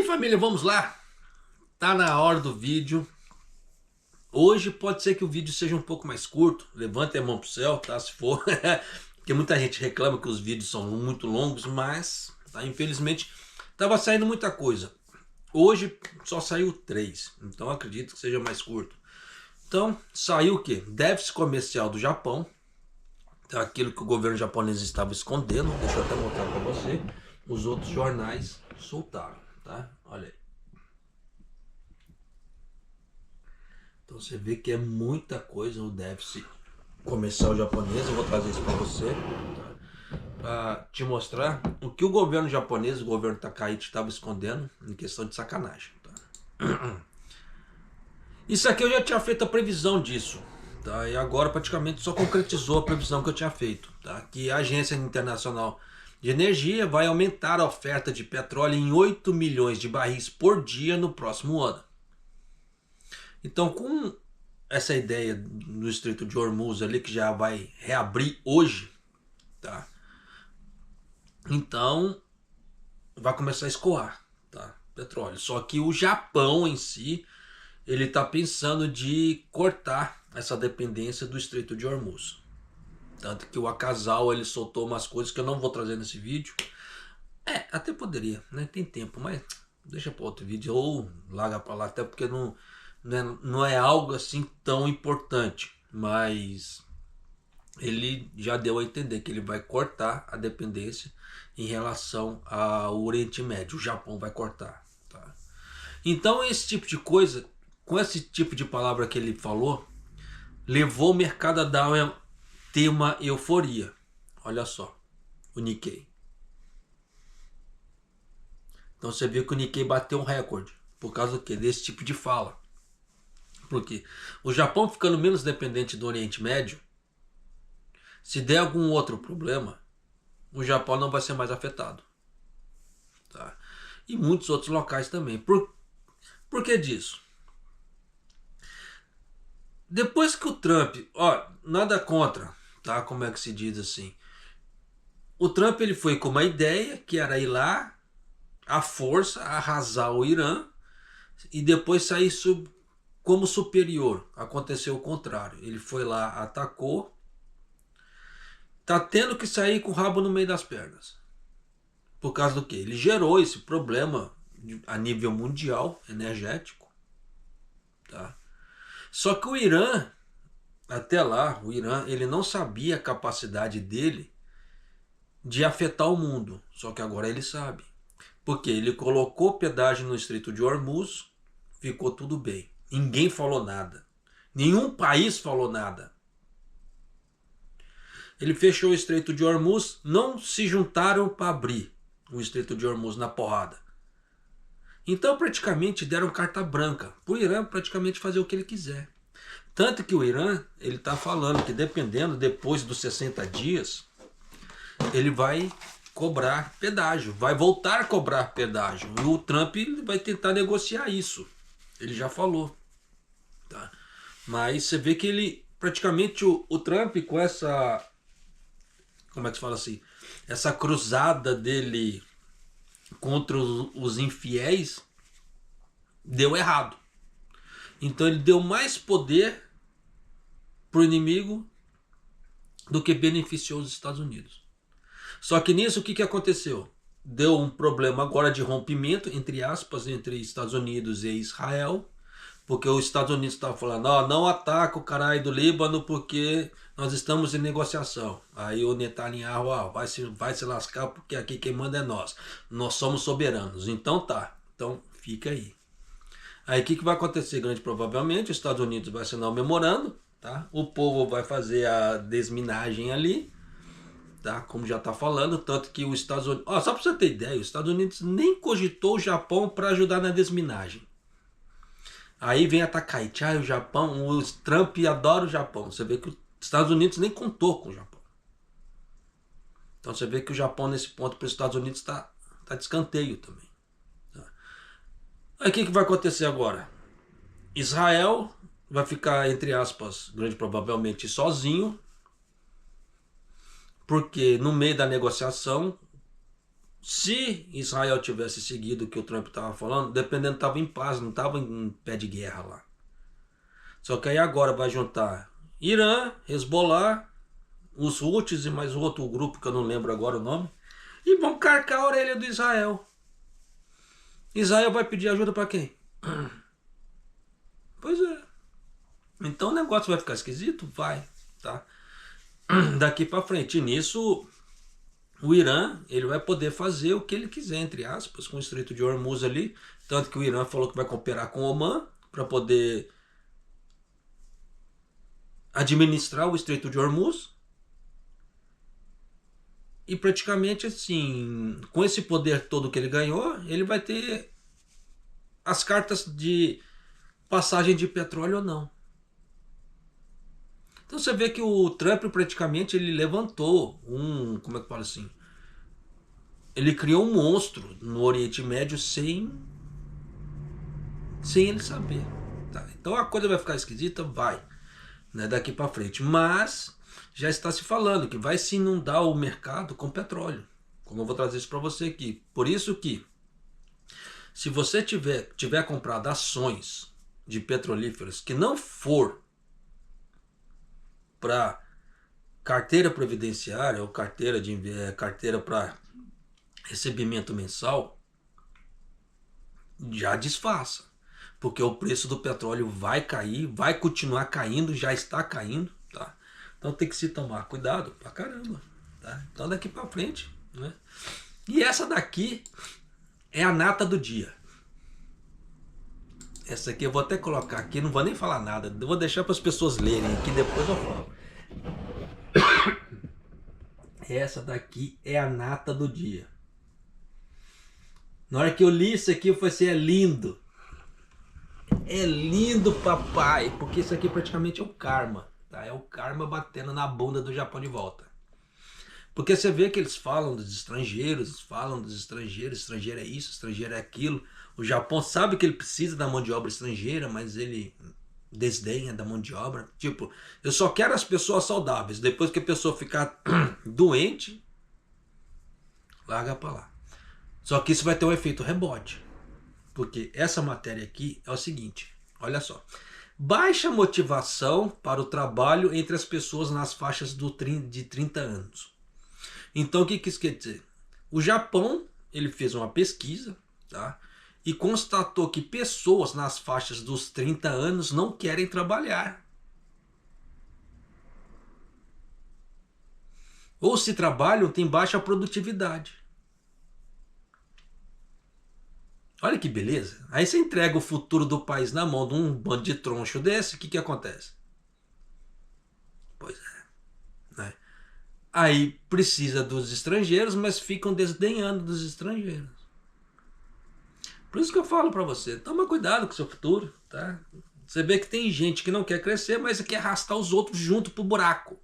aí, família, vamos lá. Tá na hora do vídeo. Hoje pode ser que o vídeo seja um pouco mais curto. Levante a mão pro céu, tá? Se for. Porque muita gente reclama que os vídeos são muito longos, mas tá, infelizmente tava saindo muita coisa. Hoje só saiu 3, então acredito que seja mais curto. Então, saiu o quê? Déficit comercial do Japão. Tá, aquilo que o governo japonês estava escondendo. Deixa eu até mostrar para você. Os outros jornais soltaram, tá? Olha aí. Então você vê que é muita coisa o déficit comercial japonês. Eu vou trazer isso para você, tá? Para te mostrar o que o governo japonês, o governo Takaichi, estava escondendo em questão de sacanagem. Tá? Isso aqui eu já tinha feito a previsão disso, tá? E agora praticamente só concretizou a previsão que eu tinha feito, tá? Que a Agência Internacional de Energia vai aumentar a oferta de petróleo em 8 milhões de barris por dia no próximo ano. Então, com essa ideia do Estreito de Hormuz ali, que já vai reabrir hoje, tá? Então, vai começar a escoar, tá? Petróleo. Só que o Japão em si, ele está pensando de cortar essa dependência do Estreito de Hormuz. Tanto que o Akasal, ele soltou umas coisas que eu não vou trazer nesse vídeo. Até poderia, né? Tem tempo, mas deixa para outro vídeo ou larga para lá, até porque não é algo assim tão importante, mas ele já deu a entender que ele vai cortar a dependência em relação ao Oriente Médio. O Japão vai cortar, tá? Então esse tipo de coisa, com esse tipo de palavra que ele falou, levou o mercado a ter uma euforia. Olha só, o Nikkei. Então você vê que o Nikkei bateu um recorde. Por causa do quê? Desse tipo de fala. Porque o Japão ficando menos dependente do Oriente Médio, se der algum outro problema, o Japão não vai ser mais afetado. Tá? E muitos outros locais também. Por que disso? Depois que o Trump, nada contra, tá? Como é que se diz assim? O Trump ele foi com uma ideia que era ir lá, à força, arrasar o Irã e depois sair como superior. Aconteceu o contrário. Ele foi lá, atacou, tá tendo que sair com o rabo no meio das pernas. Por causa do quê? Ele gerou esse problema a nível mundial, energético. Tá? Só que o Irã, até lá, ele não sabia a capacidade dele de afetar o mundo. Só que agora ele sabe. Porque ele colocou pedágio no Estreito de Hormuz, ficou tudo bem. Ninguém falou nada. Nenhum país falou nada. Ele fechou o Estreito de Hormuz, não se juntaram para abrir o Estreito de Hormuz na porrada. Então praticamente deram carta branca para o Irã praticamente fazer o que ele quiser. Tanto que o Irã, ele está falando que dependendo, depois dos 60 dias, ele vai cobrar pedágio, vai voltar a cobrar pedágio. E o Trump vai tentar negociar isso. Ele já falou. Tá? Mas você vê que ele, praticamente o Trump com essa, como é que se fala assim, essa cruzada dele contra os infiéis, deu errado. Então ele deu mais poder pro inimigo do que beneficiou os Estados Unidos. Só que nisso o que aconteceu? Deu um problema agora de rompimento, entre aspas, entre Estados Unidos e Israel, porque os Estados Unidos estavam falando, não ataca o caralho do Líbano porque nós estamos em negociação. Aí o Netanyahu, vai se lascar porque aqui quem manda é nós somos soberanos. Então tá, então fica aí. Aí o que vai acontecer? Grande provavelmente os Estados Unidos vai assinar o memorando, tá? O povo vai fazer a desminagem ali, tá? Como já tá falando, tanto que os Estados Unidos, só para você ter ideia, os Estados Unidos nem cogitou o Japão para ajudar na desminagem. Aí vem a Takaichi, o Japão, o Trump adora o Japão. Você vê que os Estados Unidos nem contou com o Japão. Então você vê que o Japão nesse ponto para os Estados Unidos está de escanteio também. Tá? Aí o que vai acontecer agora? Israel vai ficar, entre aspas, grande provavelmente sozinho, porque no meio da negociação Se Israel tivesse seguido o que o Trump estava falando, dependendo, estava em paz, não estava em pé de guerra lá. Só que aí agora vai juntar Irã, Hezbollah, os Houthis e mais outro grupo que eu não lembro agora o nome, e vão carcar a orelha do Israel. Israel vai pedir ajuda para quem? Pois é. Então o negócio vai ficar esquisito? Vai, tá? Daqui para frente. E nisso, o Irã, ele vai poder fazer o que ele quiser, entre aspas, com o Estreito de Hormuz ali. Tanto que o Irã falou que vai cooperar com o Omã para poder administrar o Estreito de Hormuz. E praticamente assim, com esse poder todo que ele ganhou, ele vai ter as cartas de passagem de petróleo ou não. Então você vê que o Trump praticamente ele levantou como é que fala assim? Ele criou um monstro no Oriente Médio sem ele saber. Tá? Então a coisa vai ficar esquisita? Vai, né, daqui para frente. Mas já está se falando que vai se inundar o mercado com petróleo. Como eu vou trazer isso para você aqui. Por isso que, se você tiver comprado ações de petrolíferas que não for para carteira previdenciária ou carteira para recebimento mensal, já desfaça. Porque o preço do petróleo vai cair, vai continuar caindo, já está caindo, tá? Então tem que se tomar cuidado pra caramba, tá? Então daqui pra frente, né? E essa daqui é a nata do dia. Essa aqui eu vou até colocar aqui, não vou nem falar nada, eu vou deixar para as pessoas lerem aqui, depois eu falo. Essa daqui é a nata do dia. Na hora que eu li isso aqui, eu falei assim, é lindo. É lindo, papai, porque isso aqui praticamente é o karma, tá? É o karma batendo na bunda do Japão de volta. Porque você vê que eles falam dos estrangeiros, estrangeiro é isso, estrangeiro é aquilo. O Japão sabe que ele precisa da mão de obra estrangeira, mas ele desdenha da mão de obra. Tipo, eu só quero as pessoas saudáveis. Depois que a pessoa ficar doente, larga pra lá. Só que isso vai ter um efeito rebote. Porque essa matéria aqui é o seguinte, olha só. Baixa motivação para o trabalho entre as pessoas nas faixas de 30 anos. Então o que isso quer dizer? O Japão, ele fez uma pesquisa, tá? E constatou que pessoas nas faixas dos 30 anos não querem trabalhar. Ou se trabalham, tem baixa produtividade. Olha que beleza. Aí você entrega o futuro do país na mão de um bando de troncho desse, o que acontece? Pois é. Né? Aí precisa dos estrangeiros, mas ficam desdenhando dos estrangeiros. Por isso que eu falo para você, toma cuidado com o seu futuro, tá? Você vê que tem gente que não quer crescer, mas quer arrastar os outros junto pro buraco.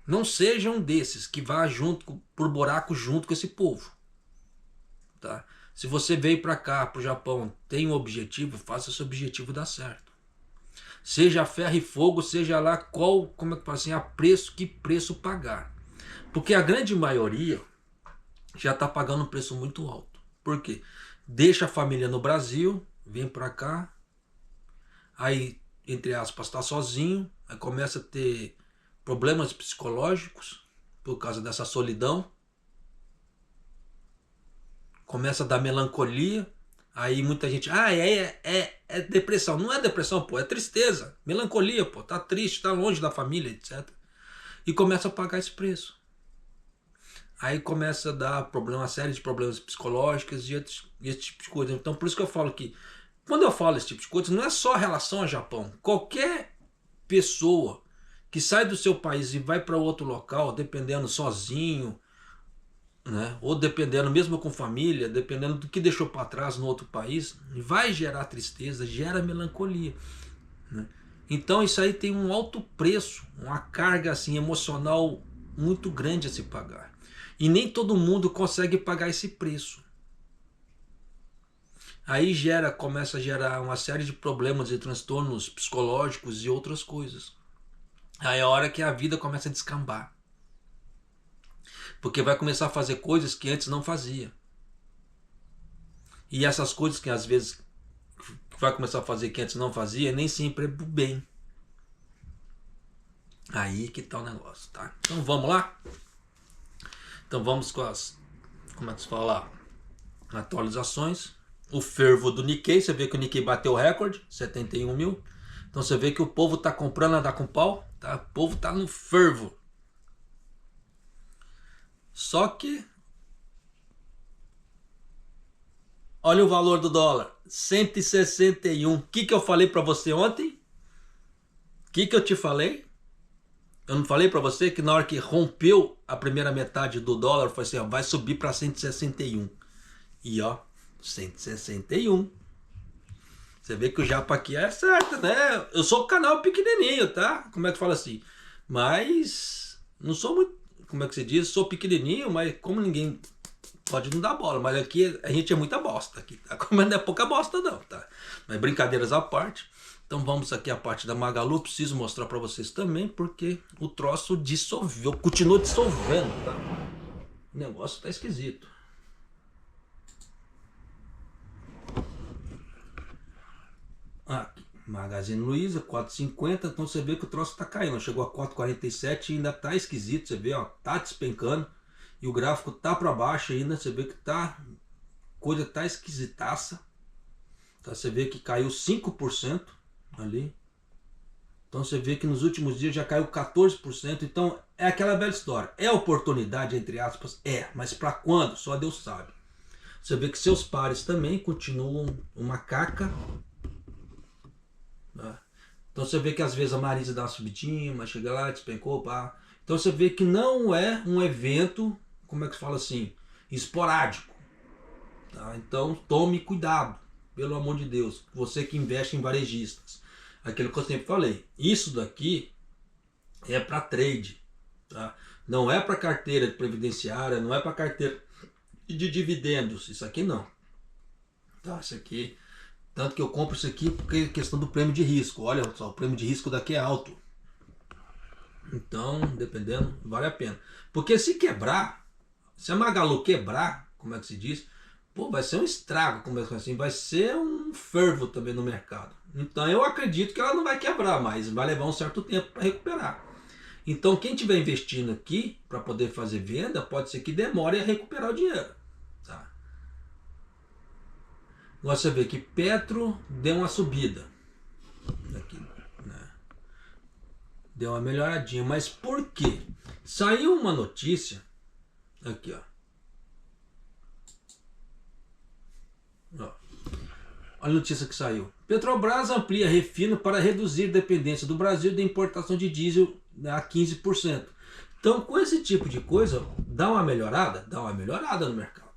Não seja um desses que vá pro buraco junto com esse povo. Tá? Se você veio para cá, pro Japão, tem um objetivo, faça esse objetivo dar certo. Seja ferro e fogo, seja lá como é que fala assim, que preço pagar. Porque a grande maioria já está pagando um preço muito alto. Por quê? Deixa a família no Brasil, vem para cá, aí, entre aspas, está sozinho, aí começa a ter problemas psicológicos por causa dessa solidão. Começa a dar melancolia, aí muita gente, é depressão. Não é depressão, pô, é tristeza, melancolia, pô, tá triste, tá longe da família, etc. E começa a pagar esse preço. Aí começa a dar uma série de problemas psicológicos e esse tipo de coisa. Então por isso que eu falo que, quando eu falo esse tipo de coisa, não é só relação ao Japão. Qualquer pessoa que sai do seu país e vai para outro local, dependendo sozinho, né? Ou dependendo, mesmo com família, dependendo do que deixou para trás no outro país, vai gerar tristeza, gera melancolia, né? Então isso aí tem um alto preço, uma carga assim emocional muito grande a se pagar. E nem todo mundo consegue pagar esse preço. Aí começa a gerar uma série de problemas e transtornos psicológicos e outras coisas. Aí é a hora que a vida começa a descambar. Porque vai começar a fazer coisas que antes não fazia. E essas coisas que às vezes vai começar a fazer que antes não fazia, nem sempre é pro bem. Aí que tá o negócio, tá? Então vamos lá? Então vamos com as, como é que se fala? Atualizações. O fervo do Nikkei, você vê que o Nikkei bateu o recorde, 71 mil. Então você vê que o povo tá comprando, andar com pau, tá? O povo tá no fervo. Só que olha o valor do dólar, 161. O que eu falei para você ontem? O que eu te falei? Eu não falei para você que na hora que rompeu a primeira metade do dólar, foi assim, ó, vai subir para 161. E ó, 161. Você vê que o japa aqui é certo, né? Eu sou um canal pequenininho, tá? Como é que fala assim? Mas não sou muito, como é que se diz? Sou pequenininho, mas como ninguém pode não dar bola. Mas aqui a gente é muita bosta aqui, tá? Como não é pouca bosta não, tá? Mas brincadeiras à parte. Então vamos aqui a parte da Magalu. Preciso mostrar para vocês também, porque o troço dissolveu, continua dissolvendo, tá? O negócio tá esquisito. Aqui, Magazine Luiza, 4,50. Então você vê que o troço tá caindo. Chegou a 4,47 e ainda tá esquisito. Você vê, ó, tá despencando. E o gráfico tá para baixo ainda. Você vê que tá, coisa tá esquisitaça. Tá? Você vê que caiu 5% ali. Então você vê que nos últimos dias já caiu 14%. Então é aquela velha história. É oportunidade, entre aspas? É. Mas para quando? Só Deus sabe. Você vê que seus pares também continuam uma caca. Então você vê que às vezes a Marisa dá uma subidinha, mas chega lá, despencou, pá. Então você vê que não é um evento, como é que se fala assim, esporádico. Tá? Então tome cuidado, pelo amor de Deus. Você que investe em varejistas. Aquilo que eu sempre falei. Isso daqui é para trade. Tá? Não é para carteira de previdenciária, não é para carteira de dividendos. Isso aqui não. Tá? Isso aqui... Tanto que eu compro isso aqui porque é questão do prêmio de risco. Olha só, o prêmio de risco daqui é alto. Então, dependendo, vale a pena. Porque se quebrar, se a Magalu quebrar, como é que se diz? Pô, vai ser um estrago, como é que assim, vai ser um fervo também no mercado. Então eu acredito que ela não vai quebrar, mas vai levar um certo tempo para recuperar. Então quem estiver investindo aqui para poder fazer venda, pode ser que demore a recuperar o dinheiro. Tá? Agora você vê que Petro deu uma subida. Aqui, né? Deu uma melhoradinha. Mas por quê? Saiu uma notícia. Aqui, ó. Olha a notícia que saiu. Petrobras amplia refino para reduzir dependência do Brasil da importação de diesel a 15%. Então, com esse tipo de coisa, dá uma melhorada? Dá uma melhorada no mercado.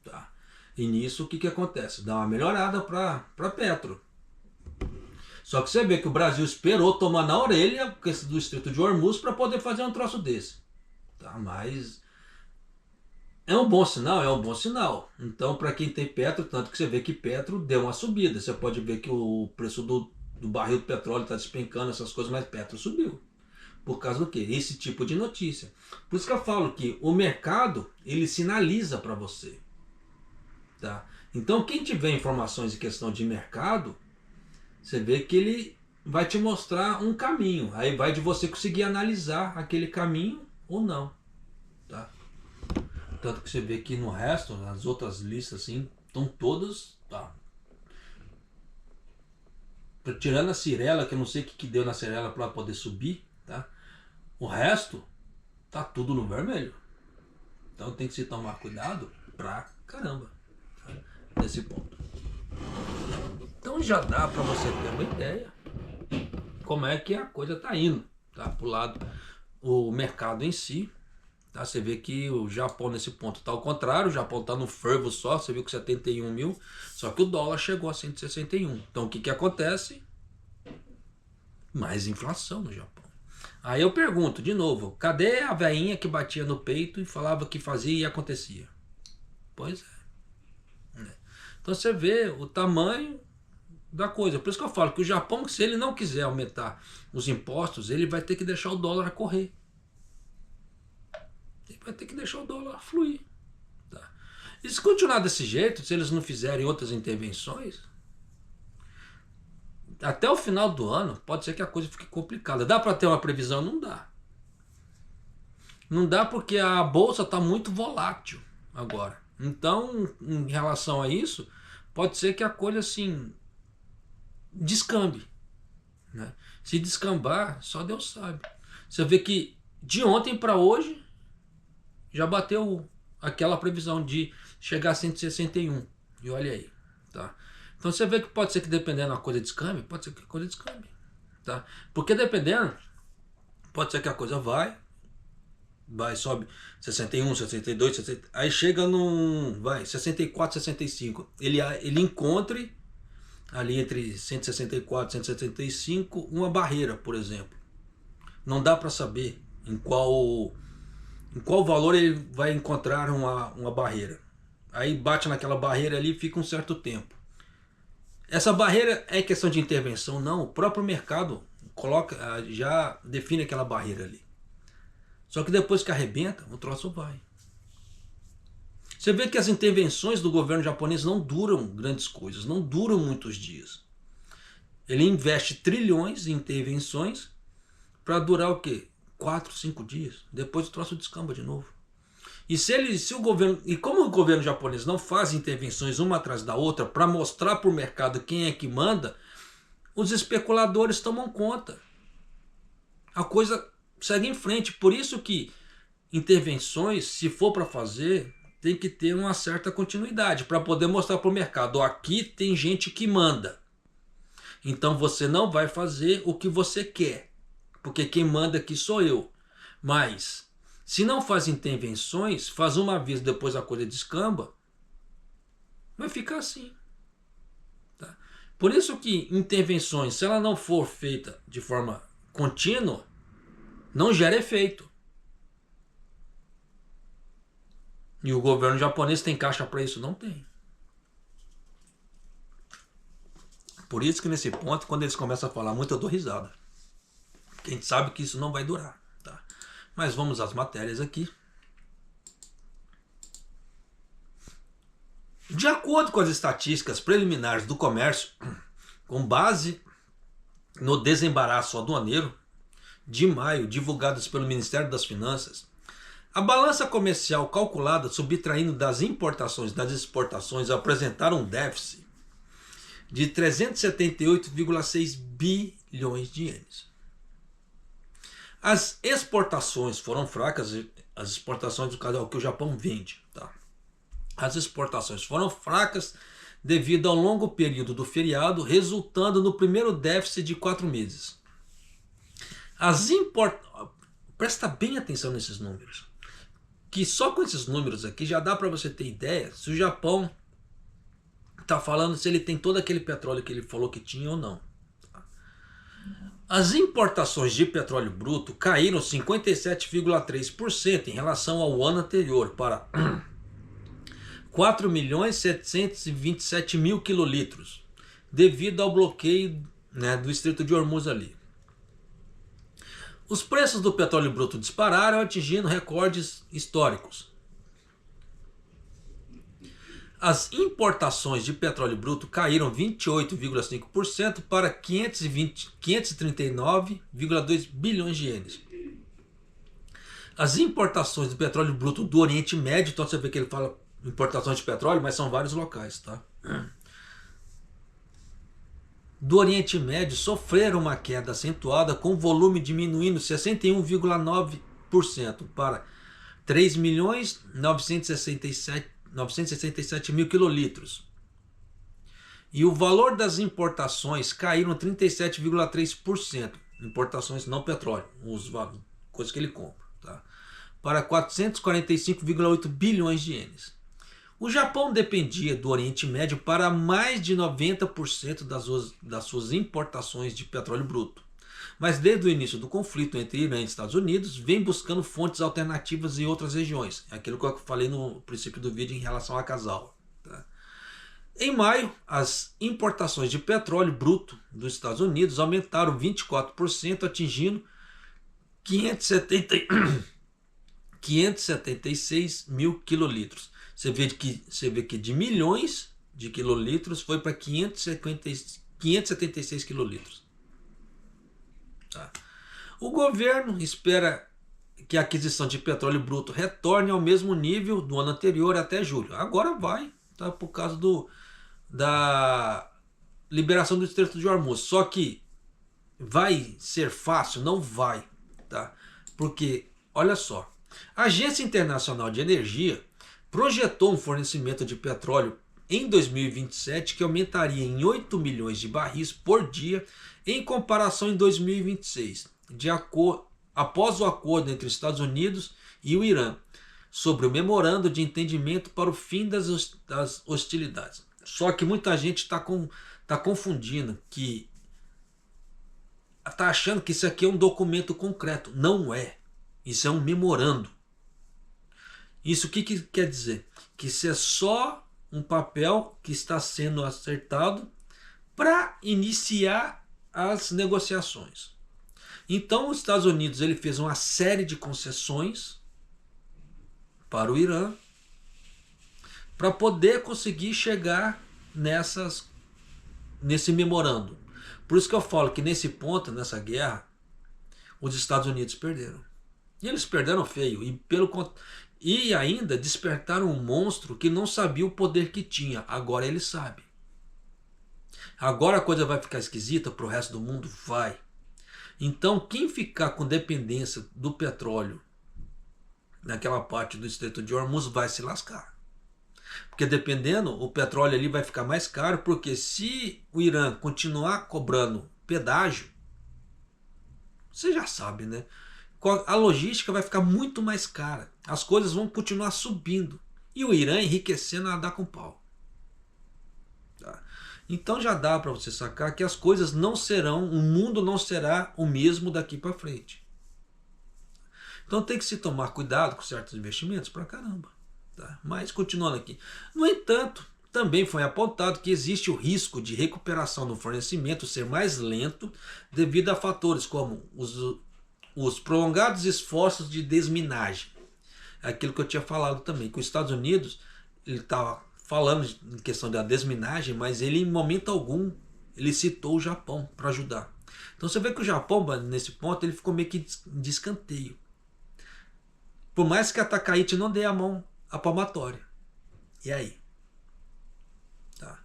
Tá? E nisso, o que acontece? Dá uma melhorada para Petro. Só que você vê que o Brasil esperou tomar na orelha do Estreito de Hormuz para poder fazer um troço desse. Tá? Mas é um bom sinal? É um bom sinal. Então, para quem tem Petro, tanto que você vê que Petro deu uma subida. Você pode ver que o preço do barril de petróleo está despencando, essas coisas, mas Petro subiu. Por causa do quê? Esse tipo de notícia. Por isso que eu falo que o mercado, ele sinaliza para você. Tá? Então, quem tiver informações em questão de mercado, você vê que ele vai te mostrar um caminho. Aí vai de você conseguir analisar aquele caminho ou não. Tá? Tanto que você vê que no resto, nas outras listas, assim, estão todas... Tá? Tirando a Cirela, que eu não sei o que deu na Cirela para poder subir. Tá? O resto tá tudo no vermelho. Então tem que se tomar cuidado pra caramba. Tá? Nesse ponto. Então já dá para você ter uma ideia como é que a coisa está indo, tá? Pro lado, o mercado em si, tá? Você vê que o Japão nesse ponto está ao contrário, o Japão está no fervo só, você viu que 71 mil, só que o dólar chegou a 161. Então o que acontece? Mais inflação no Japão. Aí eu pergunto de novo, cadê a veinha que batia no peito e falava que fazia e acontecia? Pois é. Então você vê o tamanho da coisa. Por isso que eu falo que o Japão, se ele não quiser aumentar os impostos, ele vai ter que deixar o dólar correr. Ele vai ter que deixar o dólar fluir. Tá? E se continuar desse jeito, se eles não fizerem outras intervenções, até o final do ano pode ser que a coisa fique complicada. Dá para ter uma previsão? Não dá. Não dá porque a bolsa está muito volátil agora. Então, em relação a isso, pode ser que a coisa assim descambe. Né? Se descambar, só Deus sabe. Você vê que de ontem para hoje já bateu aquela previsão de chegar a 161. E olha aí. Tá? Então você vê que pode ser que dependendo da coisa descambe, pode ser que a coisa descambe. Tá? Porque dependendo, pode ser que a coisa vai, sobe 61, 62, 60, aí chega num, 64, 65. Ele encontre ali entre 164 e 175 uma barreira, por exemplo. Não dá para saber em qual valor ele vai encontrar uma barreira. Aí bate naquela barreira ali e fica um certo tempo. Essa barreira é questão de intervenção? Não, o próprio mercado já define aquela barreira ali. Só que depois que arrebenta, o troço vai. Você vê que as intervenções do governo japonês não duram grandes coisas, não duram muitos dias. Ele investe trilhões em intervenções para durar o quê? 4, 5 dias. Depois o troço descamba de novo. E como o governo japonês não faz intervenções uma atrás da outra para mostrar para o mercado quem é que manda, os especuladores tomam conta. A coisa segue em frente. Por isso que intervenções, se for para fazer, tem que ter uma certa continuidade para poder mostrar para o mercado, aqui tem gente que manda. Então você não vai fazer o que você quer, porque quem manda aqui sou eu. Mas se não faz intervenções, faz uma vez, depois a coisa descamba, vai ficar assim. Tá? Por isso que intervenções, se ela não for feita de forma contínua, não gera efeito. E o governo japonês tem caixa para isso? Não tem. Por isso que nesse ponto, quando eles começam a falar muito, eu dou risada. Porque a gente sabe que isso não vai durar. Tá? Mas vamos às matérias aqui. De acordo com as estatísticas preliminares do comércio, com base no desembaraço aduaneiro de maio, divulgadas pelo Ministério das Finanças, a balança comercial calculada subtraindo das importações e das exportações apresentaram um déficit de 378,6 bilhões de ienes. As exportações foram fracas, as exportações do caso é o que o Japão vende. Tá? As exportações foram fracas devido ao longo período do feriado, resultando no primeiro déficit de 4 meses. Presta bem atenção nesses números, que só com esses números aqui já dá para você ter ideia se o Japão está falando se ele tem todo aquele petróleo que ele falou que tinha ou não. As importações de petróleo bruto caíram 57,3% em relação ao ano anterior para 4.727.000 quilolitros, devido ao bloqueio, né, do Estreito de Hormuz ali. Os preços do petróleo bruto dispararam, atingindo recordes históricos. As importações de petróleo bruto caíram 28,5% para 539,2 bilhões de ienes. As importações de petróleo bruto do Oriente Médio, então você vê que ele fala importações de petróleo, mas são vários locais, tá? Do Oriente Médio sofreram uma queda acentuada, com o volume diminuindo 61,9% para 3.967.000 quilolitros. E o valor das importações caíram 37,3%. Importações não petróleo, coisas que ele compra, tá? Para 445,8 bilhões de ienes. O Japão dependia do Oriente Médio para mais de 90% das suas importações de petróleo bruto. Mas desde o início do conflito entre Irã e Estados Unidos, vem buscando fontes alternativas em outras regiões. É aquilo que eu falei no princípio do vídeo em relação a Casawa. Tá? Em maio, as importações de petróleo bruto dos Estados Unidos aumentaram 24%, atingindo 576 mil quilolitros. Você vê que de milhões de quilolitros foi para 576 quilolitros. Tá? O governo espera que a aquisição de petróleo bruto retorne ao mesmo nível do ano anterior até julho. Agora vai, tá? Por causa da liberação do Estreito de Hormuz. Só que vai ser fácil? Não vai, tá? Porque, olha só, a Agência Internacional de Energia projetou um fornecimento de petróleo em 2027 que aumentaria em 8 milhões de barris por dia em comparação em 2026, após o acordo entre os Estados Unidos e o Irã sobre o memorando de entendimento para o fim das hostilidades. Só que muita gente está confundindo, que está achando que isso aqui é um documento concreto. Não é. Isso é um memorando. Isso o que quer dizer? Que isso é só um papel que está sendo acertado para iniciar as negociações. Então os Estados Unidos ele fez uma série de concessões para o Irã para poder conseguir chegar nesse memorando. Por isso que eu falo que nesse ponto, nessa guerra, os Estados Unidos perderam. E eles perderam feio. E ainda despertaram um monstro que não sabia o poder que tinha. Agora ele sabe. Agora a coisa vai ficar esquisita para o resto do mundo? Vai. Então quem ficar com dependência do petróleo naquela parte do Estreito de Hormuz vai se lascar. Porque dependendo, o petróleo ali vai ficar mais caro, porque se o Irã continuar cobrando pedágio, você já sabe, né? A logística vai ficar muito mais cara. As coisas vão continuar subindo. E o Irã enriquecendo a dar com pau. Tá? Então já dá para você sacar que as coisas não serão, o mundo não será o mesmo daqui para frente. Então tem que se tomar cuidado com certos investimentos pra caramba. Tá? Mas continuando aqui. No entanto, também foi apontado que existe o risco de recuperação no fornecimento ser mais lento devido a fatores como os prolongados esforços de desminagem. Aquilo que eu tinha falado também, que os Estados Unidos, ele estava falando em questão da desminagem, mas ele em momento algum, ele citou o Japão para ajudar. Então você vê que o Japão, nesse ponto, ele ficou meio que de escanteio. Por mais que a Takaichi não dê a mão à palmatória. E aí? Tá.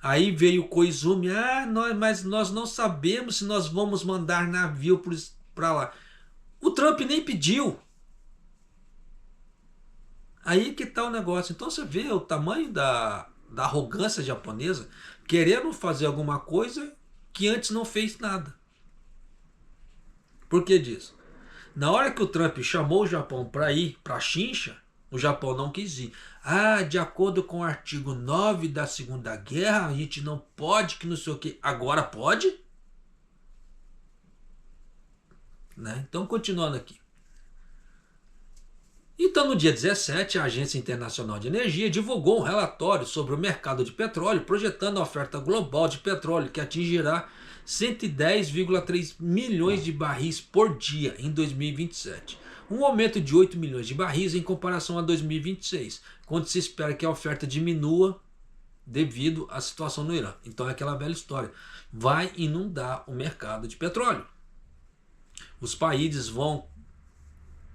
Aí veio o Koizumi, mas nós não sabemos se nós vamos mandar navio para lá. O Trump nem pediu. Aí que tá o negócio. Então você vê o tamanho da arrogância japonesa, querendo fazer alguma coisa que antes não fez nada. Por que disso? Na hora que o Trump chamou o Japão para ir para a Chincha, o Japão não quis ir. De acordo com o artigo 9 da Segunda Guerra, a gente não pode, que não sei o que. Agora pode? Né? Então, continuando aqui. Então, no dia 17, a Agência Internacional de Energia divulgou um relatório sobre o mercado de petróleo, projetando a oferta global de petróleo, que atingirá 110,3 milhões de barris por dia em 2027. Um aumento de 8 milhões de barris em comparação a 2026, quando se espera que a oferta diminua devido à situação no Irã. Então é aquela velha história. Vai inundar o mercado de petróleo. Os países vão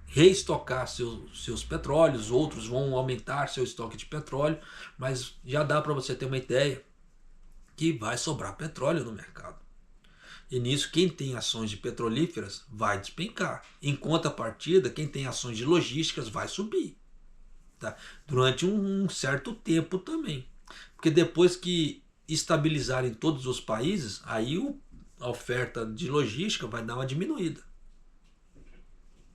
reestocar seus petróleos, outros vão aumentar seu estoque de petróleo, mas já dá para você ter uma ideia que vai sobrar petróleo no mercado. E nisso, quem tem ações de petrolíferas vai despencar. Em contrapartida, quem tem ações de logísticas vai subir. Tá? Durante um certo tempo também. Porque depois que estabilizarem todos os países, aí a oferta de logística vai dar uma diminuída.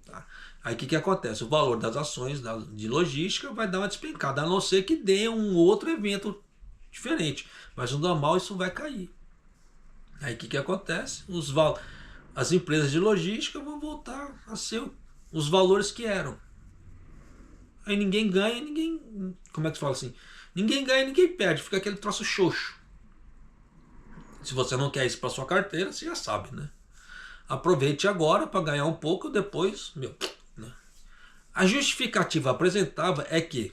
Tá? Aí o que acontece? O valor das ações de logística vai dar uma despencada, a não ser que dê um outro evento diferente. Mas no normal isso vai cair. Aí o que acontece? As empresas de logística vão voltar a ser os valores que eram. Aí ninguém ganha, ninguém... Como é que se fala assim? Ninguém ganha, ninguém perde. Fica aquele troço xoxo. Se você não quer isso para sua carteira, você já sabe, né? Aproveite agora para ganhar um pouco, depois, né? A justificativa apresentada é que,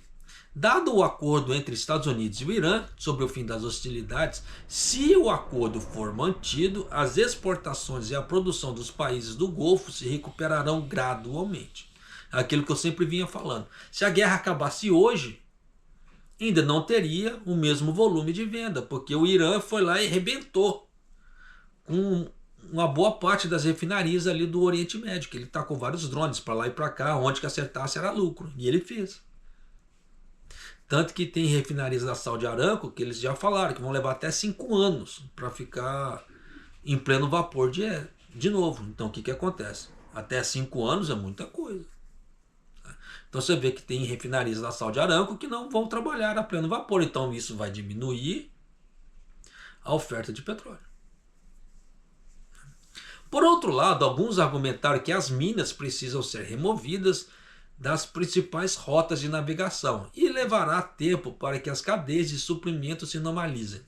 dado o acordo entre Estados Unidos e o Irã sobre o fim das hostilidades, se o acordo for mantido, as exportações e a produção dos países do Golfo se recuperarão gradualmente. Aquilo que eu sempre vinha falando. Se a guerra acabasse hoje, ainda não teria o mesmo volume de venda, porque o Irã foi lá e arrebentou com uma boa parte das refinarias ali do Oriente Médio, que ele tacou vários drones para lá e para cá, onde que acertasse era lucro, e ele fez. Tanto que tem refinarias da Saudi Aramco que eles já falaram que vão levar até 5 anos para ficar em pleno vapor de novo. Então o que acontece? Até 5 anos é muita coisa. Então você vê que tem refinarias da Saudi Aramco que não vão trabalhar a pleno vapor. Então isso vai diminuir a oferta de petróleo. Por outro lado, alguns argumentaram que as minas precisam ser removidas das principais rotas de navegação e levará tempo para que as cadeias de suprimento se normalizem,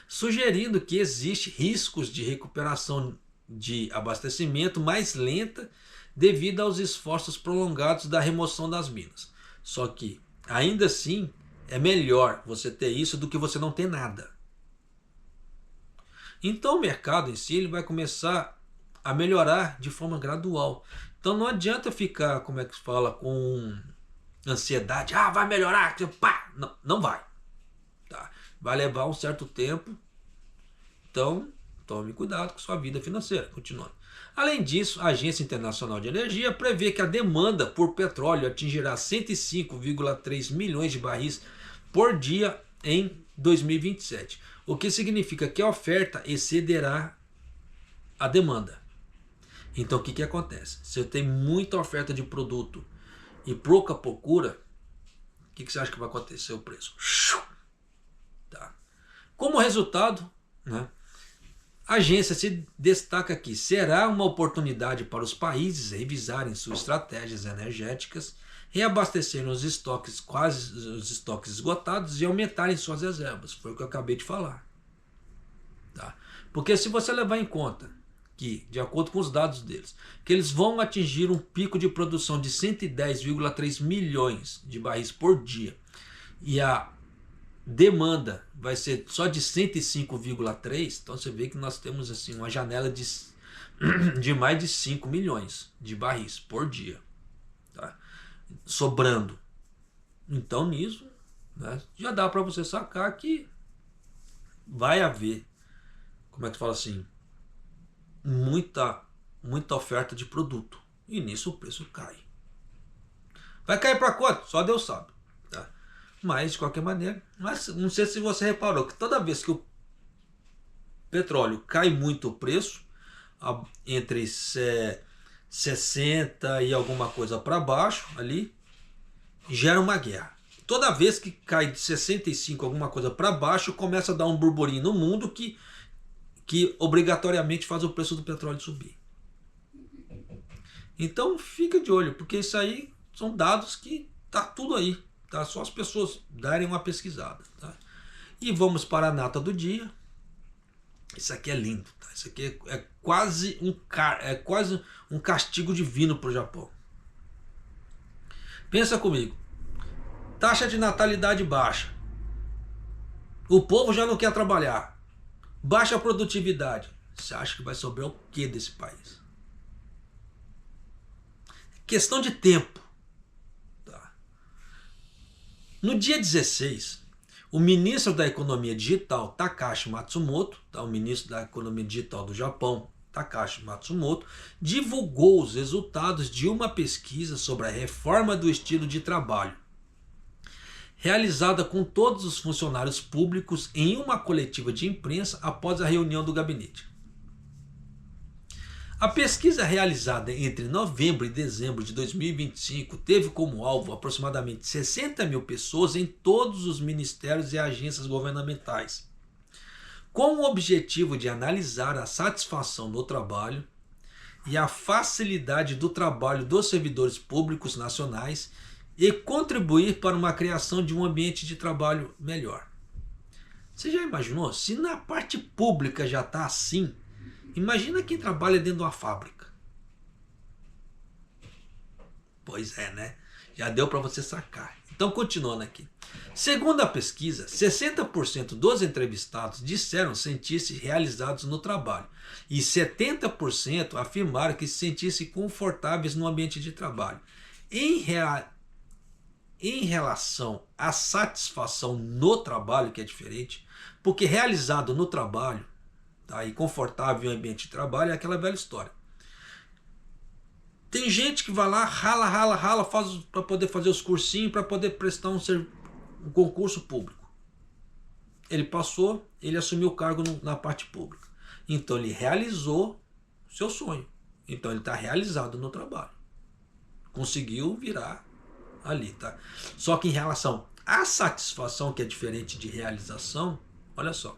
sugerindo que existem riscos de recuperação de abastecimento mais lenta devido aos esforços prolongados da remoção das minas. Só que, ainda assim, é melhor você ter isso do que você não ter nada. Então o mercado em si ele vai começar a melhorar de forma gradual. Então não adianta ficar, como é que se fala, com ansiedade. Ah, vai melhorar. Pá! Não, não vai. Tá? Vai levar um certo tempo. Então tome cuidado com sua vida financeira. Continuando. Além disso, a Agência Internacional de Energia prevê que a demanda por petróleo atingirá 105,3 milhões de barris por dia em 2027. O que significa que a oferta excederá a demanda. Então o que acontece? Se eu tenho muita oferta de produto e pouca procura, o que você acha que vai acontecer o preço? Tá. Como resultado, né, a agência se destaca aqui. Será uma oportunidade para os países revisarem suas estratégias energéticas, reabastecerem os estoques esgotados e aumentarem suas reservas. Foi o que eu acabei de falar. Tá? Porque se você levar em conta que, de acordo com os dados deles, que eles vão atingir um pico de produção de 110,3 milhões de barris por dia e a demanda vai ser só de 105,3, então você vê que nós temos assim uma janela de mais de 5 milhões de barris por dia, tá? Sobrando. Então nisso, né, já dá para você sacar que vai haver, como é que fala assim, muita oferta de produto, e nisso o preço cai. Vai cair para quanto? Só Deus sabe, tá? Mas de qualquer maneira, não sei se você reparou que toda vez que o petróleo cai muito o preço, entre 60 e alguma coisa para baixo ali, gera uma guerra. Toda vez que cai de 65 alguma coisa para baixo, começa a dar um burburinho no mundo que obrigatoriamente faz o preço do petróleo subir. Então fica de olho, porque isso aí são dados que tá tudo aí, tá? Só as pessoas darem uma pesquisada, tá? E vamos para a nata do dia. Isso aqui é lindo, tá? Isso aqui é quase um castigo divino para o Japão. Pensa comigo. Taxa de natalidade baixa. O povo já não quer trabalhar. Baixa produtividade. Você acha que vai sobrar o que desse país? Questão de tempo. Tá. No dia 16, o ministro da Economia Digital, Takashi Matsumoto, tá, o ministro da Economia Digital do Japão, Takashi Matsumoto, divulgou os resultados de uma pesquisa sobre a reforma do estilo de trabalho, realizada com todos os funcionários públicos em uma coletiva de imprensa após a reunião do gabinete. A pesquisa realizada entre novembro e dezembro de 2025 teve como alvo aproximadamente 60 mil pessoas em todos os ministérios e agências governamentais, com o objetivo de analisar a satisfação no trabalho e a facilidade do trabalho dos servidores públicos nacionais e contribuir para uma criação de um ambiente de trabalho melhor. Você já imaginou? Se na parte pública já está assim, imagina quem trabalha dentro de uma fábrica. Pois é, né? Já deu para você sacar. Então, continuando aqui. Segundo a pesquisa, 60% dos entrevistados disseram sentir-se realizados no trabalho e 70% afirmaram que se sentissem confortáveis no ambiente de trabalho. Em relação à satisfação no trabalho, que é diferente, porque realizado no trabalho, tá, e confortável no ambiente de trabalho é aquela velha história. Tem gente que vai lá, rala, para poder fazer os cursinhos, para poder prestar um concurso público. Ele passou, ele assumiu o cargo na parte pública. Então ele realizou seu sonho. Então ele está realizado no trabalho. Conseguiu virar ali, tá? Só que em relação à satisfação, que é diferente de realização, olha só.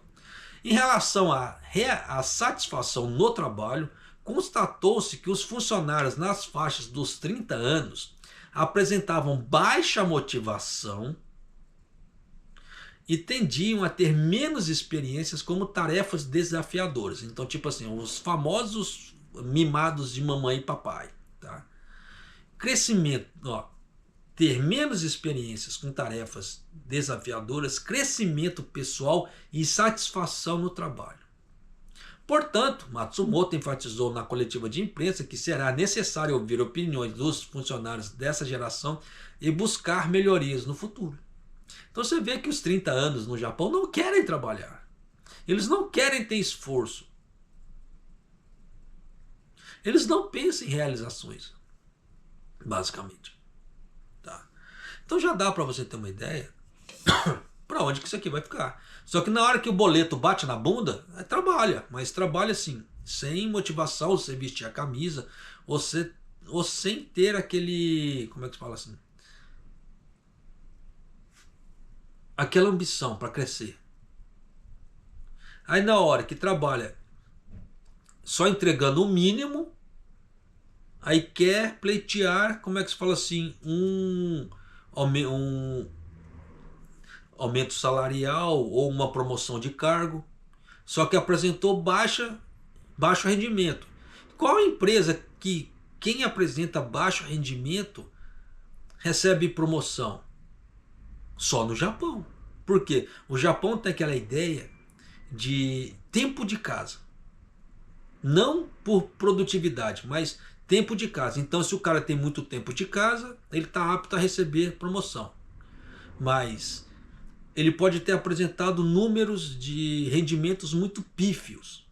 Em relação à satisfação no trabalho, constatou-se que os funcionários nas faixas dos 30 anos apresentavam baixa motivação e tendiam a ter menos experiências como tarefas desafiadoras. Então, tipo assim, os famosos mimados de mamãe e papai, tá? Crescimento, ó, ter menos experiências com tarefas desafiadoras, crescimento pessoal e satisfação no trabalho. Portanto, Matsumoto enfatizou na coletiva de imprensa que será necessário ouvir opiniões dos funcionários dessa geração e buscar melhorias no futuro. Então você vê que os 30 anos no Japão não querem trabalhar. Eles não querem ter esforço. Eles não pensam em realizações, basicamente. Tá? Então já dá para você ter uma ideia para onde que isso aqui vai ficar. Só que na hora que o boleto bate na bunda, trabalha. Mas trabalha assim, sem motivação, você vestir a camisa, ou sem ter aquele... Como é que se fala assim? Aquela ambição para crescer. Aí na hora que trabalha só entregando o mínimo, aí quer pleitear, como é que se fala assim, um aumento salarial ou uma promoção de cargo, só que apresentou baixo rendimento. Qual empresa que quem apresenta baixo rendimento recebe promoção? Só no Japão. Por quê? O Japão tem aquela ideia de tempo de casa. Não por produtividade, mas tempo de casa. Então, se o cara tem muito tempo de casa, ele está apto a receber promoção. Mas ele pode ter apresentado números de rendimentos muito pífios.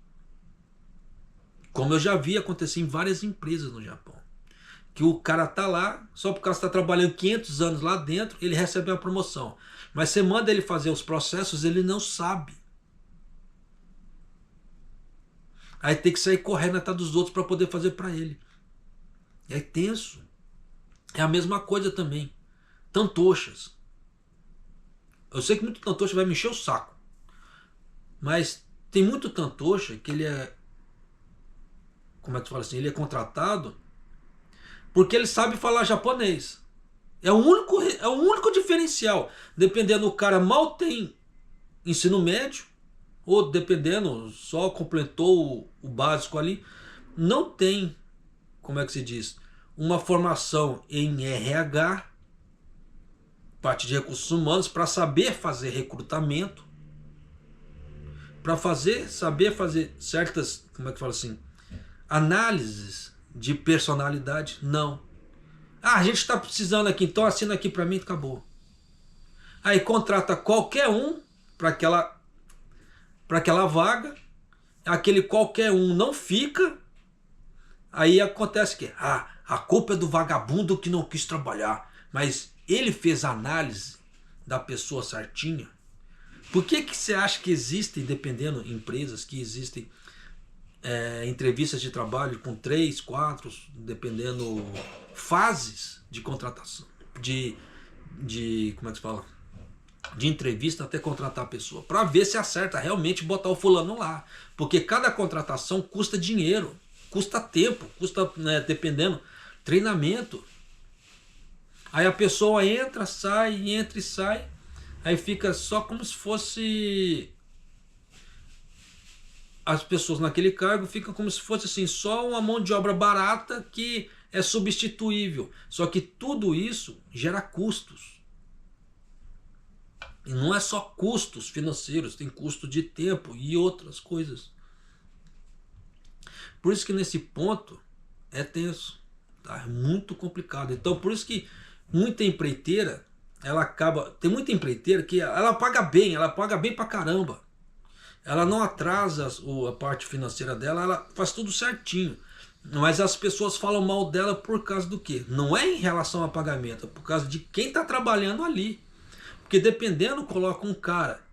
Como eu já vi acontecer em várias empresas no Japão. Que o cara tá lá, só porque ele está trabalhando 500 anos lá dentro, ele recebe uma promoção. Mas você manda ele fazer os processos, ele não sabe. Aí tem que sair correndo atrás dos outros para poder fazer para ele. É tenso. É a mesma coisa também. Tantochas. Eu sei que muito tantocha vai me encher o saco. Mas tem muito tantocha que ele é... Como é que se fala assim? Ele é contratado porque ele sabe falar japonês. É o único diferencial. Dependendo, o cara mal tem ensino médio, ou dependendo, só completou o básico ali, não tem, como é que se diz, uma formação em RH, parte de recursos humanos, para saber fazer recrutamento, para saber fazer certas, como é que fala assim, análises de personalidade. Não. Ah, a gente está precisando aqui, então assina aqui para mim e acabou. Aí contrata qualquer um para aquela vaga, aquele qualquer um não fica, aí acontece que a culpa é do vagabundo que não quis trabalhar, mas ele fez a análise da pessoa certinha. Por que você acha que existem, dependendo, empresas que existem entrevistas de trabalho com 3, 4, dependendo, fases de contratação, como é que se fala? De entrevista até contratar a pessoa, para ver se acerta realmente botar o fulano lá, porque cada contratação custa dinheiro, custa tempo, custa, né, dependendo, treinamento. Aí a pessoa entra e sai, aí fica só como se fosse as pessoas naquele cargo ficam como se fosse assim, só uma mão de obra barata que é substituível. Só que tudo isso gera custos. E não é só custos financeiros, tem custo de tempo e outras coisas. Por isso que nesse ponto é tenso, tá? É muito complicado. Então por isso que muita empreiteira, ela acaba... Tem muita empreiteira que ela paga bem pra caramba. Ela não atrasa a parte financeira dela, ela faz tudo certinho. Mas as pessoas falam mal dela por causa do quê? Não é em relação a pagamento, é por causa de quem está trabalhando ali. Porque dependendo, coloca um cara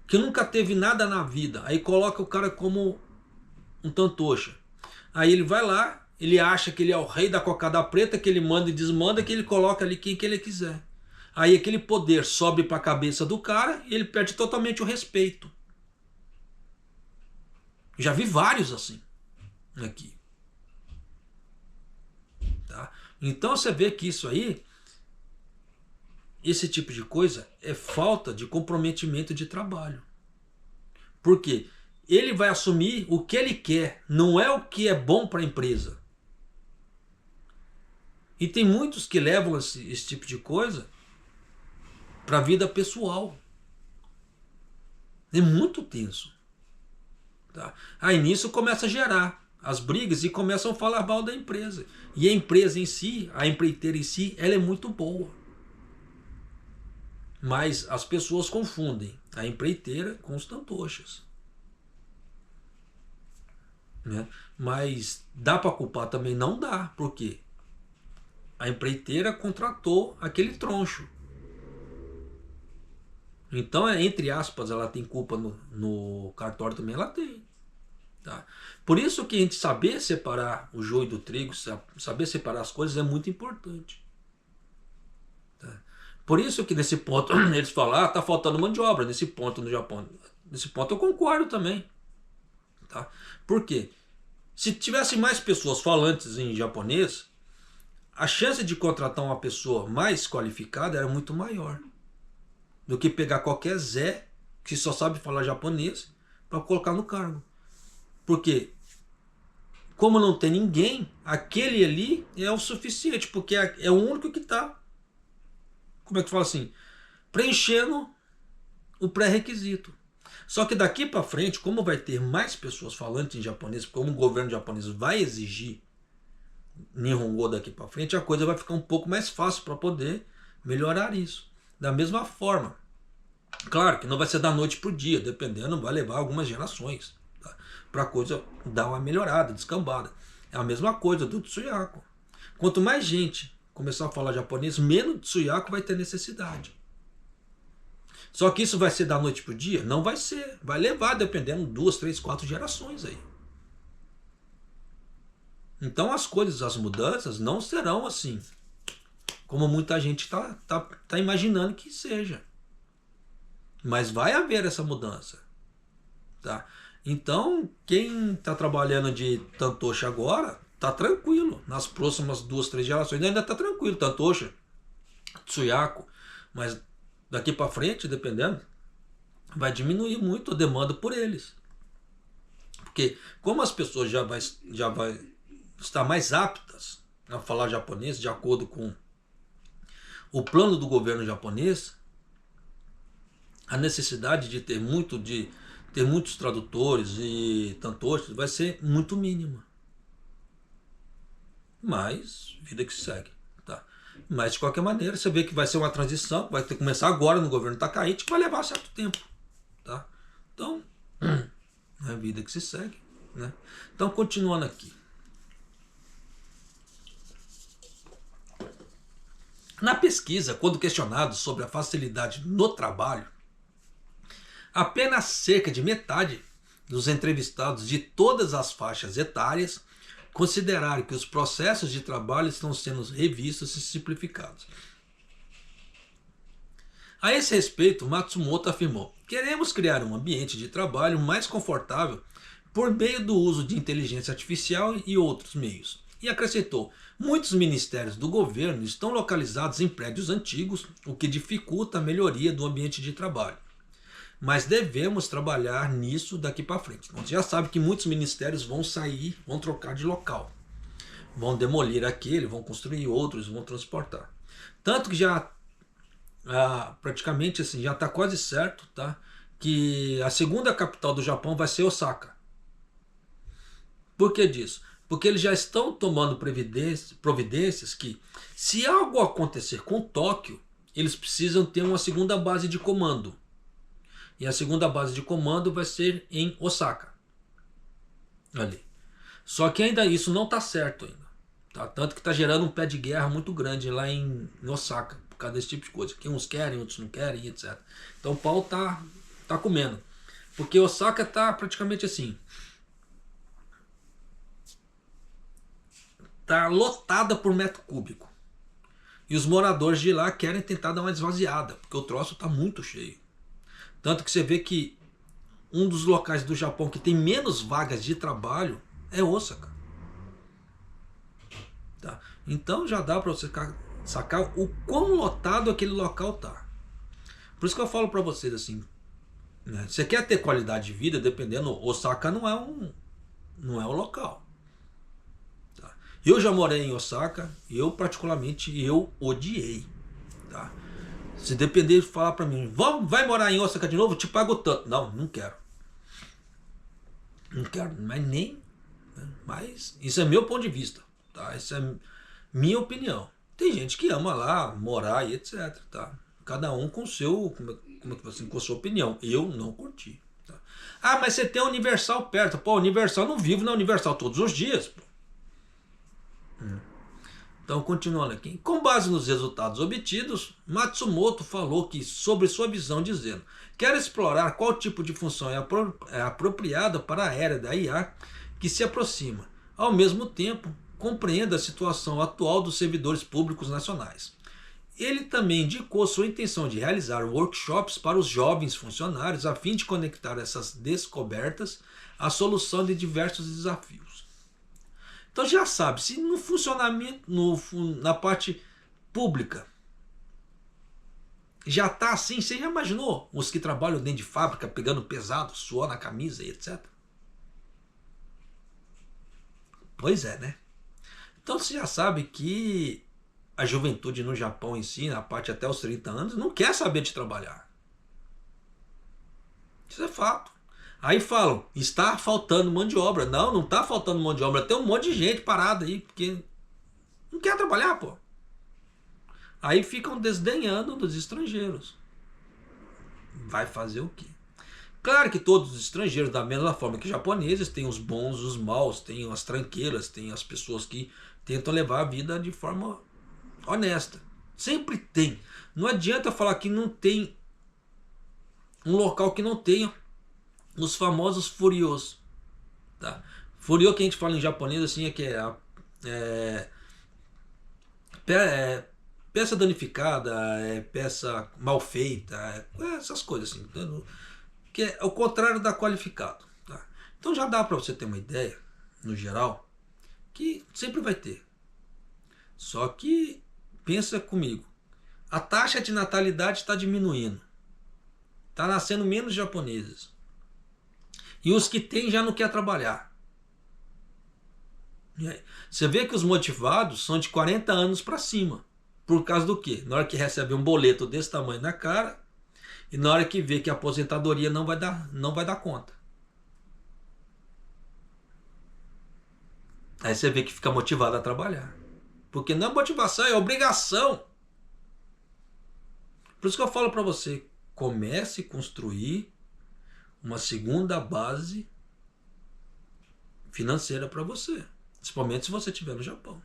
que nunca teve nada na vida, aí coloca o cara como um tantocha. Aí ele vai lá, ele acha que ele é o rei da cocada preta, que ele manda e desmanda, que ele coloca ali quem que ele quiser. Aí aquele poder sobe para a cabeça do cara e ele perde totalmente o respeito. Já vi vários assim aqui. Tá? Então você vê que isso aí, esse tipo de coisa é falta de comprometimento de trabalho. Por quê? Ele vai assumir o que ele quer, não é o que é bom para a empresa. E tem muitos que levam esse tipo de coisa para a vida pessoal. É muito tenso. Tá? Aí nisso começa a gerar as brigas e começam a falar mal da empresa. E a empresa em si, a empreiteira em si, ela é muito boa. Mas as pessoas confundem a empreiteira com os tantochas. Né? Mas dá para culpar também? Não dá. Por quê? A empreiteira contratou aquele troncho. Então, entre aspas, ela tem culpa no cartório também, ela tem. Tá? Por isso que a gente saber separar o joio do trigo, saber separar as coisas é muito importante. Tá? Por isso que nesse ponto eles falam, tá faltando mão de obra nesse ponto no Japão. Nesse ponto eu concordo também. Tá? Por quê? Se tivesse mais pessoas falantes em japonês, a chance de contratar uma pessoa mais qualificada era muito maior do que pegar qualquer Zé que só sabe falar japonês para colocar no cargo. Porque, como não tem ninguém, aquele ali é o suficiente, porque é o único que está, como é que fala assim, preenchendo o pré-requisito. Só que daqui para frente, como vai ter mais pessoas falantes em japonês, como o governo japonês vai exigir Nihongo daqui para frente, a coisa vai ficar um pouco mais fácil para poder melhorar isso. Da mesma forma, claro que não vai ser da noite para o dia, dependendo, vai levar algumas gerações, tá? Para a coisa dar uma melhorada, descambada. É a mesma coisa do Tsuyaku. Quanto mais gente começar a falar japonês, menos Tsuyaku vai ter necessidade. Só que isso vai ser da noite para o dia? Não vai ser. Vai levar, dependendo, 2, 3, 4 gerações aí. Então as coisas, as mudanças não serão assim, como muita gente tá imaginando que seja. Mas vai haver essa mudança. Tá? Então, quem está trabalhando de tantocha agora, tá tranquilo. Nas próximas 2, 3 gerações ainda tá tranquilo. Tantocha, Tsuyaku. Mas daqui para frente, dependendo, vai diminuir muito a demanda por eles. Porque como as pessoas já vai estar mais aptas a falar japonês, de acordo com o plano do governo japonês, a necessidade de ter muitos tradutores e tantoshis vai ser muito mínima. Mas, vida que segue. Tá? Mas, de qualquer maneira, você vê que vai ser uma transição, vai ter que começar agora no governo Takaichi, que vai levar certo tempo. Tá? Então, é a vida que se segue. Né? Então, continuando aqui. Na pesquisa, quando questionados sobre a facilidade no trabalho, apenas cerca de metade dos entrevistados de todas as faixas etárias consideraram que os processos de trabalho estão sendo revistos e simplificados. A esse respeito, Matsumoto afirmou: queremos criar um ambiente de trabalho mais confortável por meio do uso de inteligência artificial e outros meios. E acrescentou: muitos ministérios do governo estão localizados em prédios antigos, o que dificulta a melhoria do ambiente de trabalho. Mas devemos trabalhar nisso daqui para frente. Então, você já sabe que muitos ministérios vão sair, vão trocar de local. Vão demolir aquele, vão construir outros, vão transportar. Tanto que já praticamente assim, já está quase certo, tá? Que a segunda capital do Japão vai ser Osaka. Por que disso? Porque eles já estão tomando providências que, se algo acontecer com Tóquio, eles precisam ter uma segunda base de comando. E a segunda base de comando vai ser em Osaka. Ali. Só que ainda isso não está certo ainda. Tá? Tanto que está gerando um pé de guerra muito grande lá em Osaka, por causa desse tipo de coisa. Que uns querem, outros não querem, etc. Então o pau tá comendo. Porque Osaka está praticamente assim. Está lotada por metro cúbico. E os moradores de lá querem tentar dar uma esvaziada, porque o troço está muito cheio. Tanto que você vê que um dos locais do Japão que tem menos vagas de trabalho é Osaka. Tá? Então já dá para você sacar o quão lotado aquele local tá. Por isso que eu falo para vocês assim, né? Você quer ter qualidade de vida, dependendo, Osaka não é o local. Tá? Eu já morei em Osaka, eu particularmente odiei. Tá? Se depender de falar para mim, vai morar em Osaka de novo, te pago tanto. Não, não quero. Não quero, mas nem. Mas isso é meu ponto de vista. Tá? Isso é minha opinião. Tem gente que ama lá, morar e etc. Tá? Cada um com seu, com a sua opinião. Eu não curti. Tá? Ah, mas você tem a Universal perto. Pô, Universal, não vivo na Universal todos os dias. Pô. Então, continuando aqui. Com base nos resultados obtidos, Matsumoto falou que sobre sua visão, dizendo: quero explorar qual tipo de função é apropriada para a era da IA que se aproxima. Ao mesmo tempo, compreenda a situação atual dos servidores públicos nacionais. Ele também indicou sua intenção de realizar workshops para os jovens funcionários a fim de conectar essas descobertas à solução de diversos desafios. Então já sabe, se no funcionamento, na parte pública, já está assim, você já imaginou os que trabalham dentro de fábrica pegando pesado, suor na camisa e etc? Pois é, né? Então você já sabe que a juventude no Japão em si, na parte até os 30 anos, não quer saber de trabalhar. Isso é fato. Aí falam, está faltando mão de obra. Não, não está faltando mão de obra. Tem um monte de gente parada aí, porque não quer trabalhar, pô. Aí ficam desdenhando dos estrangeiros. Vai fazer o quê? Claro que todos os estrangeiros, da mesma forma que japoneses, têm os bons, os maus, tem as tranqueiras, tem as pessoas que tentam levar a vida de forma honesta. Sempre tem. Não adianta falar que não tem um local que não tenha os famosos furiosos. Tá? Furio que a gente fala em japonês assim é que peça danificada, peça mal feita, essas coisas assim. Que é o contrário da qualificado. Tá? Então já dá para você ter uma ideia, no geral, que sempre vai ter. Só que, pensa comigo, a taxa de natalidade está diminuindo. Está nascendo menos japoneses. E os que tem já não quer trabalhar. Você vê que os motivados são de 40 anos para cima. Por causa do quê? Na hora que recebe um boleto desse tamanho na cara, e na hora que vê que a aposentadoria não vai dar conta. Aí você vê que fica motivado a trabalhar. Porque não é motivação, é obrigação. Por isso que eu falo para você, comece a construir uma segunda base financeira para você. Principalmente se você estiver no Japão.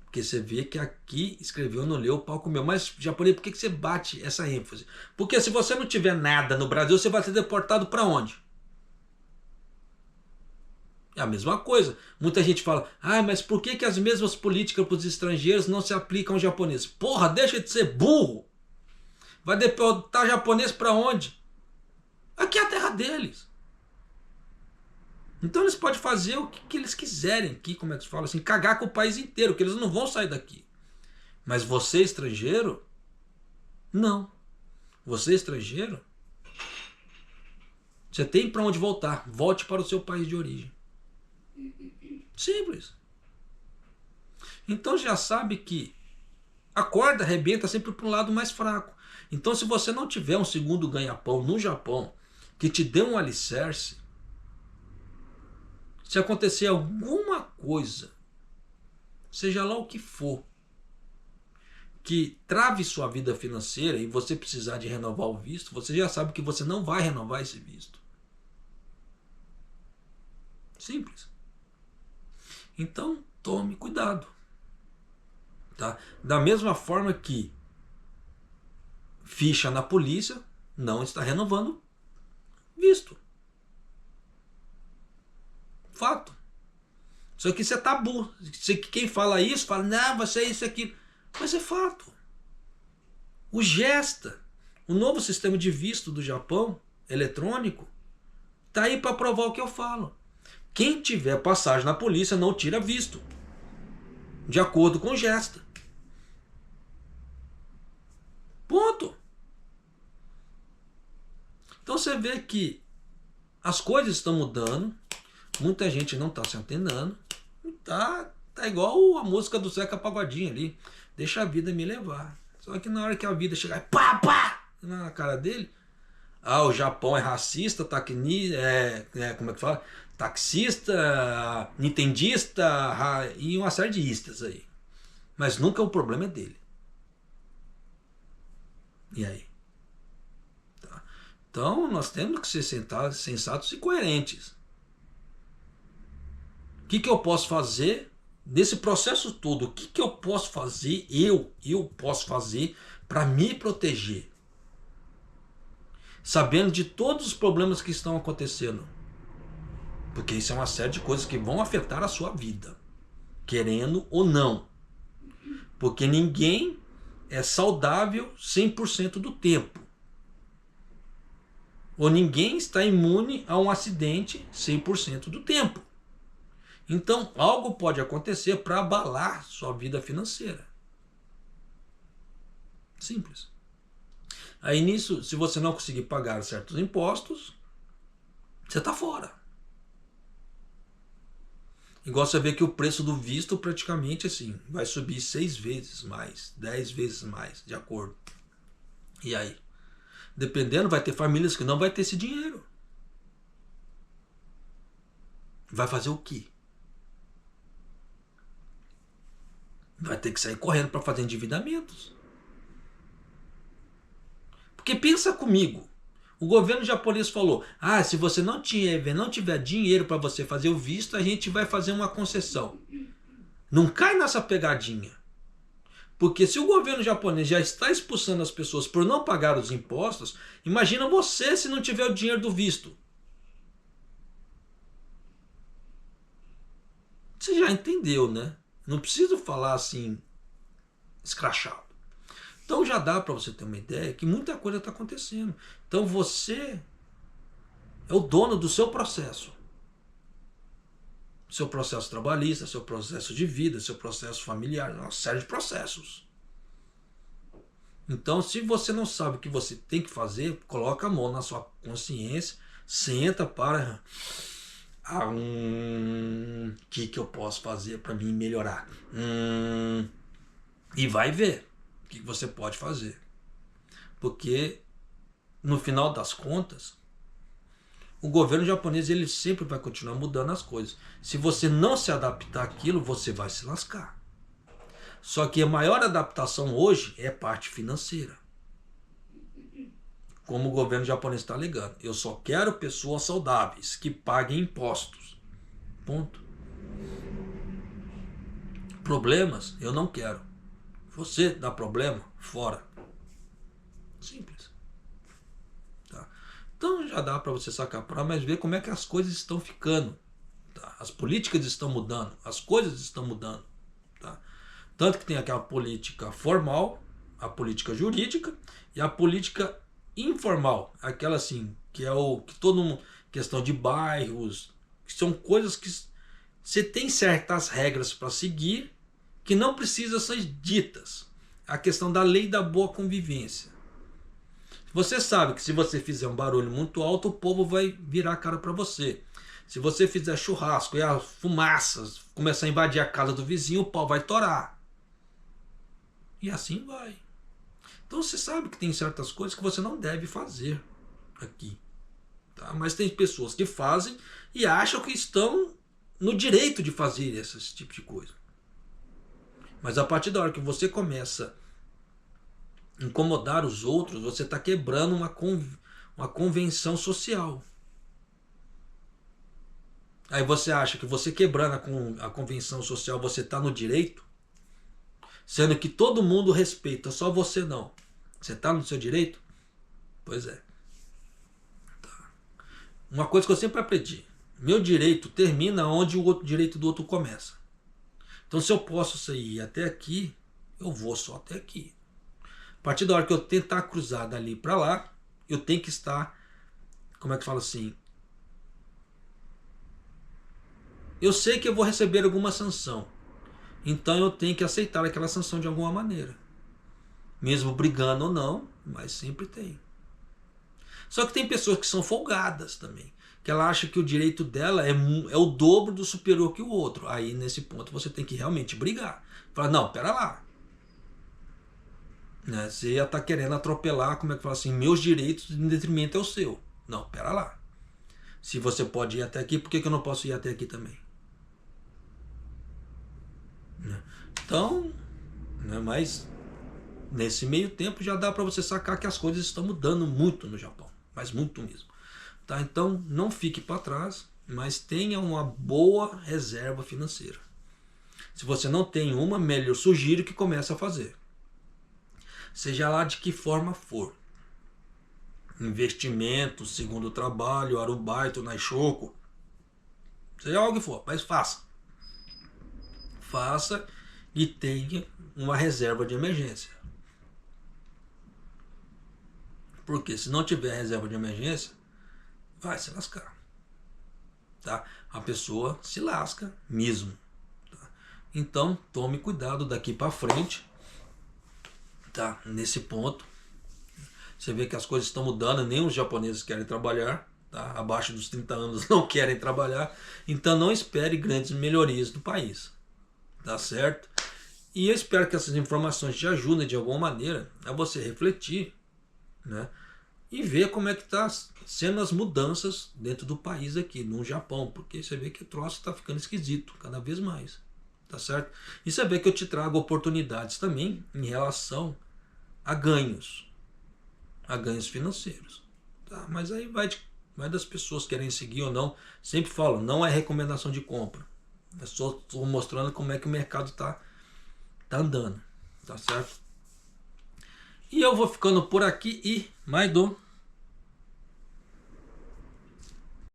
Porque você vê que aqui escreveu, não leu, o pau comeu. Mas, japonês, por que você bate essa ênfase? Porque se você não tiver nada no Brasil, você vai ser deportado para onde? É a mesma coisa. Muita gente fala, mas por que as mesmas políticas para os estrangeiros não se aplicam aos japoneses? Porra, deixa de ser burro. Vai deportar japonês para onde? Aqui é a terra deles. Então eles podem fazer o que eles quiserem aqui, como é que se fala assim, cagar com o país inteiro, que eles não vão sair daqui. Mas você, estrangeiro, não. Você é estrangeiro? Você tem para onde voltar. Volte para o seu país de origem. Simples. Então já sabe que a corda arrebenta sempre para um lado mais fraco. Então se você não tiver um segundo ganha-pão no Japão que te dê um alicerce, se acontecer alguma coisa, seja lá o que for, que trave sua vida financeira e você precisar de renovar o visto, você já sabe que você não vai renovar esse visto. Simples. Então, tome cuidado. Tá? Da mesma forma que ficha na polícia não está renovando visto. Fato. Isso aqui é tabu. Quem fala isso, fala, não, você é isso aqui. Mas é fato. O Gesta, o novo sistema de visto do Japão, eletrônico, está aí para provar o que eu falo. Quem tiver passagem na polícia não tira visto. De acordo com o Gesta. Ponto. Então você vê que as coisas estão mudando. Muita gente não está se antenando. Tá igual a música do Zeca Pagodinho ali. Deixa a vida me levar. Só que na hora que a vida chegar, pá, pá, na cara dele, o Japão é racista, como é que fala? Taxista, nintendista e uma série de istas aí. Mas nunca o problema é dele. E aí? Tá. Então nós temos que ser sensatos e coerentes. O que eu posso fazer nesse processo todo? O que eu posso fazer, eu posso fazer para me proteger? Sabendo de todos os problemas que estão acontecendo. Porque isso é uma série de coisas que vão afetar a sua vida. Querendo ou não. Porque ninguém é saudável 100% do tempo. Ou ninguém está imune a um acidente 100% do tempo. Então, algo pode acontecer para abalar sua vida financeira. Simples. Aí nisso, se você não conseguir pagar certos impostos, você está fora. Igual você vê que o preço do visto praticamente assim, vai subir 6 vezes mais, 10 vezes mais, de acordo. E aí? Dependendo, vai ter famílias que não vai ter esse dinheiro. Vai fazer o quê? Vai ter que sair correndo para fazer endividamentos. Porque pensa comigo, o governo japonês falou, se você não tiver dinheiro para você fazer o visto, a gente vai fazer uma concessão. Não cai nessa pegadinha. Porque se o governo japonês já está expulsando as pessoas por não pagar os impostos, imagina você se não tiver o dinheiro do visto. Você já entendeu, né? Não preciso falar assim, escrachado. Então já dá para você ter uma ideia que muita coisa está acontecendo. Então você é o dono do seu processo. Seu processo trabalhista, seu processo de vida, seu processo familiar, uma série de processos. Então, se você não sabe o que você tem que fazer, coloca a mão na sua consciência, senta para... o que eu posso fazer para me melhorar? E vai ver o que você pode fazer. Porque, no final das contas, o governo japonês ele sempre vai continuar mudando as coisas. Se você não se adaptar àquilo, você vai se lascar. Só que a maior adaptação hoje é a parte financeira. Como o governo japonês está alegando. Eu só quero pessoas saudáveis que paguem impostos. Ponto. Problemas eu não quero. Você dá problema, fora. Simples. Tá? Então já dá para você sacar para mas ver como é que as coisas estão ficando. Tá? As políticas estão mudando, as coisas estão mudando. Tá? Tanto que tem aquela política formal, a política jurídica e a política informal, aquela assim, que é o que todo mundo, questão de bairros, que são coisas que você tem certas regras para seguir que não precisam ser ditas. A questão da lei da boa convivência. Você sabe que se você fizer um barulho muito alto, o povo vai virar a cara para você. Se você fizer churrasco e as fumaças começar a invadir a casa do vizinho, o pau vai torar. E assim vai. Então você sabe que tem certas coisas que você não deve fazer aqui. Tá? Mas tem pessoas que fazem e acham que estão no direito de fazer esse tipo de coisa. Mas a partir da hora que você começa a incomodar os outros, você está quebrando uma convenção social. Aí você acha que você quebrando a convenção social, você está no direito, sendo que todo mundo respeita, só você não. Você está no seu direito? Pois é. Tá. Uma coisa que eu sempre aprendi: meu direito termina onde o outro direito do outro começa. Então, se eu posso sair até aqui, eu vou só até aqui. A partir da hora que eu tentar cruzar dali para lá, eu tenho que estar, como é que fala assim? Eu sei que eu vou receber alguma sanção, então eu tenho que aceitar aquela sanção de alguma maneira. Mesmo brigando ou não, mas sempre tem. Só que tem pessoas que são folgadas também, que ela acha que o direito dela é o dobro do superior que o outro. Aí nesse ponto você tem que realmente brigar. Falar, não, pera lá. Né? Você já está querendo atropelar, como é que fala assim, meus direitos em detrimento ao seu. Não, pera lá. Se você pode ir até aqui, por que eu não posso ir até aqui também? Né? Então, né, mas nesse meio tempo já dá para você sacar que as coisas estão mudando muito no Japão. Mas muito mesmo. Tá? Então não fique para trás, mas tenha uma boa reserva financeira. Se você não tem uma, melhor, eu sugiro que comece a fazer. Seja lá de que forma for. Investimento, segundo trabalho, arubaito, naishoko, seja algo que for, mas faça. Faça e tenha uma reserva de emergência. Porque se não tiver reserva de emergência, vai se lascar. Tá? A pessoa se lasca mesmo. Tá? Então, tome cuidado daqui para frente. Tá? Nesse ponto. Você vê que as coisas estão mudando, nem os japoneses querem trabalhar. Tá? Abaixo dos 30 anos não querem trabalhar. Então não espere grandes melhorias do país. Tá certo? E eu espero que essas informações te ajudem de alguma maneira a você refletir, né? E ver como é que está sendo as mudanças dentro do país aqui, no Japão, porque você vê que o troço está ficando esquisito cada vez mais, tá certo? E você vê que eu te trago oportunidades também em relação a ganhos financeiros, tá? Mas aí vai das pessoas querem seguir ou não. Sempre falo, não é recomendação de compra, é só estou mostrando como é que o mercado tá andando, tá certo? E eu vou ficando por aqui e mais do